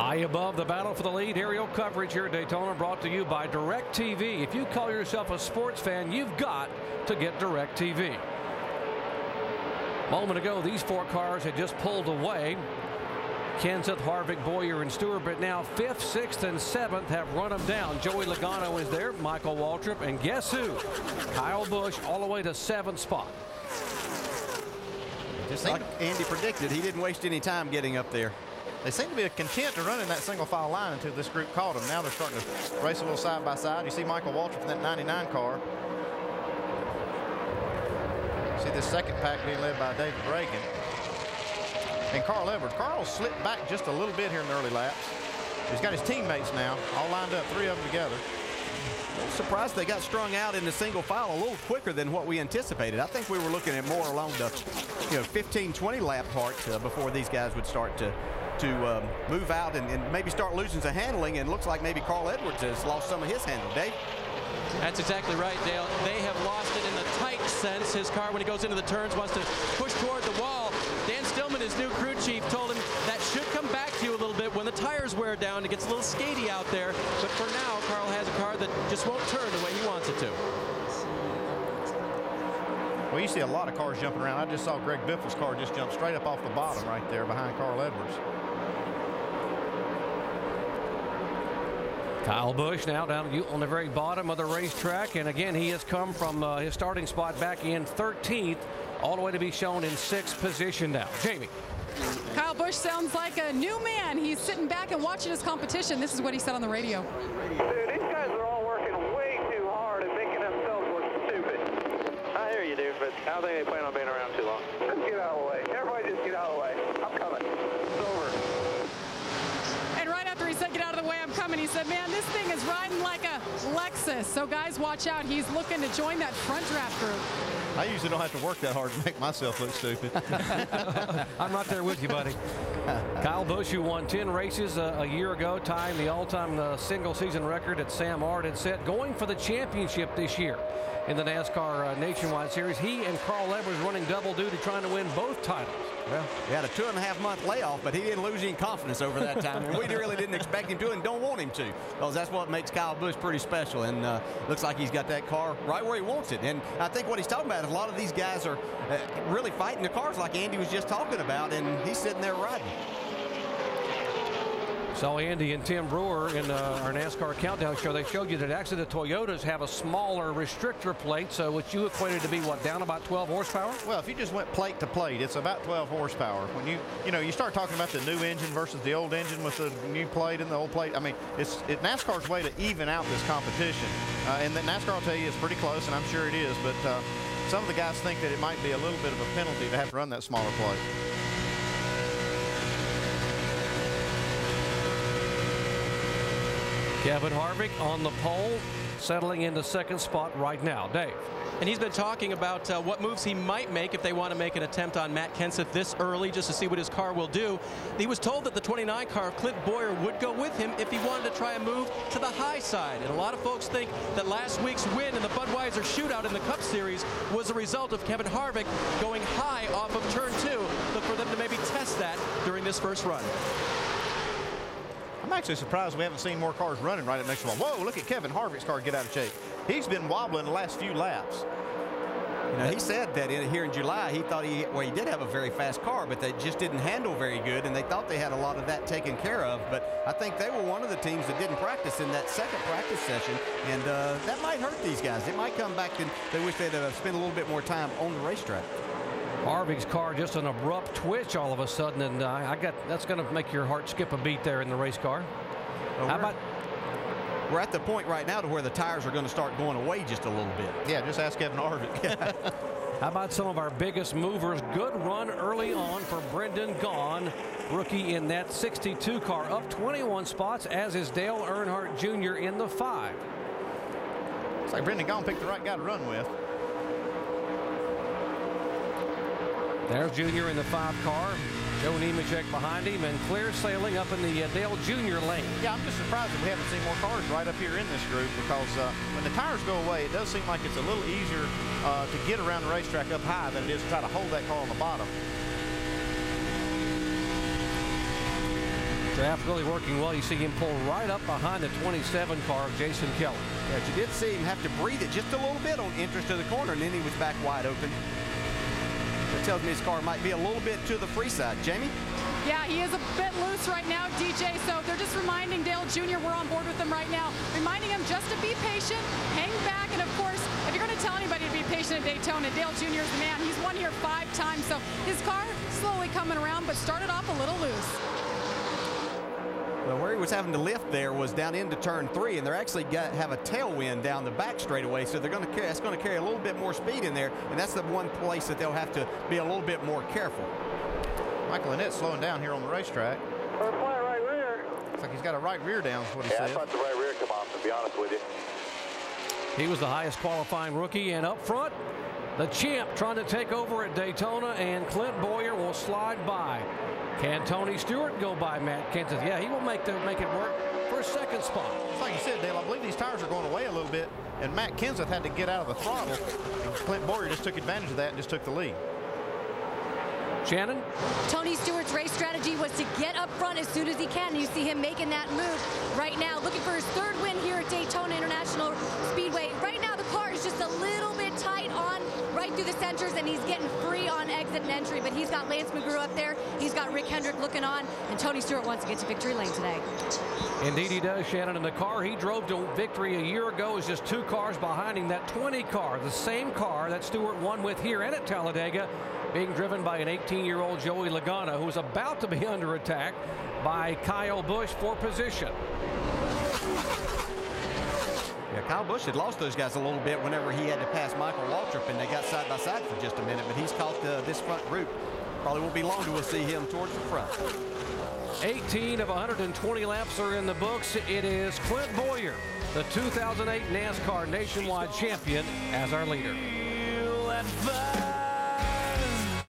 High above the battle for the lead, aerial coverage here at Daytona brought to you by DirecTV. If you call yourself a sports fan, you've got to get DirecTV. A moment ago, these four cars had just pulled away. Kenseth, Harvick, Boyer, and Stewart, but now 5th, 6th, and 7th have run them down. Joey Logano is there, Michael Waltrip, and guess who? Kyle Busch all the way to 7th spot. Just like Andy predicted, he didn't waste any time getting up there. They seem to be content to run in that single file line until this group caught them. Now they're starting to race a little side by side. You see Michael Waltrip in that 99 car. See this second pack being led by David Reagan. And Carl Edwards. Carl slipped back just a little bit here in the early laps. He's got his teammates now, all lined up, 3 of them together. Surprised they got strung out in the single file a little quicker than what we anticipated. I think we were looking at more along the 15-20 lap part before these guys would start to move out and maybe start losing some handling, and looks like maybe Carl Edwards has lost some of his handle. Dave? That's exactly right, Dale. They have lost it in the tight sense. His car, when he goes into the turns, wants to push toward the wall. Dan Stillman, his new crew chief, told him that should come back to you a little bit when the tires wear down. It gets a little skatey out there. But for now, Carl has a car that just won't turn the way he wants it to. Well, you see a lot of cars jumping around. I just saw Greg Biffle's car just jump straight up off the bottom right there behind Carl Edwards. Kyle Busch now down on the very bottom of the racetrack, and again he has come from his starting spot back in 13th all the way to be shown in 6th position now. Jamie. Kyle Busch sounds like a new man. He's sitting back and watching his competition. This is what he said on the radio. Dude, these guys are all working way too hard and making themselves look stupid. I hear you, dude, but I don't think they plan on being around too long. Just get out of the way. Everybody just get out of the way. I'm coming. It's over. And right after he said, get out of the way, I'm coming, he said, man, this thing is riding like a Lexus. So guys, watch out. He's looking to join that front draft group. I usually don't have to work that hard to make myself look stupid. I'm right there with you, buddy. Kyle Busch, who won 10 races a year ago, tying the all-time single-season record that Sam Ard had set, going for the championship this year in the NASCAR Nationwide Series. He and Carl Edwards running double duty, trying to win both titles. Well, he had a 2.5-month layoff, but he didn't lose any confidence over that time, and we really didn't expect him to and don't want him to, because that's what makes Kyle Busch pretty special, and looks like he's got that car right where he wants it. And I think what he's talking about is a lot of these guys are really fighting the cars like Andy was just talking about, and he's sitting there riding. Saw Andy and Tim Brewer in our NASCAR Countdown show. They showed you that actually the Toyotas have a smaller restrictor plate, so which you equated to be, what, down about 12 horsepower? Well, if you just went plate to plate, it's about 12 horsepower. When you start talking about the new engine versus the old engine with the new plate and the old plate, I mean, it's NASCAR's way to even out this competition. And that NASCAR will tell you it's pretty close, and I'm sure it is, but some of the guys think that it might be a little bit of a penalty to have to run that smaller plate. Kevin Harvick on the pole, settling into 2nd spot right now. Dave. And he's been talking about what moves he might make if they want to make an attempt on Matt Kenseth this early, just to see what his car will do. He was told that the 29 car of Clint Boyer would go with him if he wanted to try a move to the high side. And a lot of folks think that last week's win in the Budweiser shootout in the Cup Series was a result of Kevin Harvick going high off of turn 2. Look for them to maybe test that during this first run. I'm actually surprised we haven't seen more cars running right up next to him. Whoa, look at Kevin Harvick's car get out of shape. He's been wobbling the last few laps. You know, he said that here in July, he thought he did have a very fast car, but they just didn't handle very good, and they thought they had a lot of that taken care of. But I think they were one of the teams that didn't practice in that second practice session, and that might hurt these guys. It might come back and they wish they'd spent a little bit more time on the racetrack. Harvick's car just an abrupt twitch all of a sudden, and that's going to make your heart skip a beat there in the race car. Well, how about? We're at the point right now to where the tires are going to start going away just a little bit. Yeah, just ask Kevin Harvick. How about some of our biggest movers? Good run early on for Brendan Gaughan, rookie in that 62 car, up 21 spots, as is Dale Earnhardt Jr. in the 5. It's like Brendan Gaughan picked the right guy to run with. There's Jr. in the 5 car. Joe Nemechek behind him, and clear sailing up in the Dale Jr. lane. Yeah, I'm just surprised that we haven't seen more cars right up here in this group, because when the tires go away, it does seem like it's a little easier to get around the racetrack up high than it is to try to hold that car on the bottom. Draft really working well. You see him pull right up behind the 27 car of Jason Kelly. Yeah, but you did see him have to breathe it just a little bit on entrance to the corner, and then he was back wide open. That tells me his car might be a little bit to the free side. Jamie? Yeah, he is a bit loose right now, DJ. So they're just reminding Dale Jr., we're on board with him right now, reminding him just to be patient, hang back, and of course, if you're going to tell anybody to be patient at Daytona, Dale Jr. is the man. He's won here 5 times, so his car slowly coming around, but started off a little loose. Well, where he was having to lift there was down into turn 3, and they're actually have a tailwind down the back straightaway, so they're going to carry. That's going to carry a little bit more speed in there, and that's the one place that they'll have to be a little bit more careful. Michael Annette slowing down here on the racetrack. We're flying right rear. Looks like he's got a right rear down, is what he said. I thought the right rear come off, to be honest with you. He was the highest qualifying rookie, and up front, the champ trying to take over at Daytona, and Clint Boyer will slide by. Can Tony Stewart go by Matt Kenseth? Yeah, he will make it work for a second spot. It's like you said, Dale, I believe these tires are going away a little bit, and Matt Kenseth had to get out of the throttle, and Clint Boyer just took advantage of that and just took the lead. Shannon? Tony Stewart's race strategy was to get up front as soon as he can. You see him making that move right now, looking for his 3rd win here at Daytona International Speedway. Right now, the car is just a little bit tight on right through the centers, and he's getting free on exit and entry, but he's got Lance McGrew up there. He's got Rick Hendrick looking on, and Tony Stewart wants to get to victory lane today. Indeed he does, Shannon. And the car he drove to victory a year ago is just 2 cars behind him. That 20 car, the same car that Stewart won with here and at Talladega, being driven by an 18-year-old Joey Logano, who's about to be under attack by Kyle Busch for position. Yeah, Kyle Busch had lost those guys a little bit whenever he had to pass Michael Waltrip, and they got side by side for just a minute, but he's caught this front group. Probably won't be long till we'll see him towards the front. 18 of 120 laps are in the books. It is Clint Boyer, the 2008 NASCAR Nationwide champion, as our leader.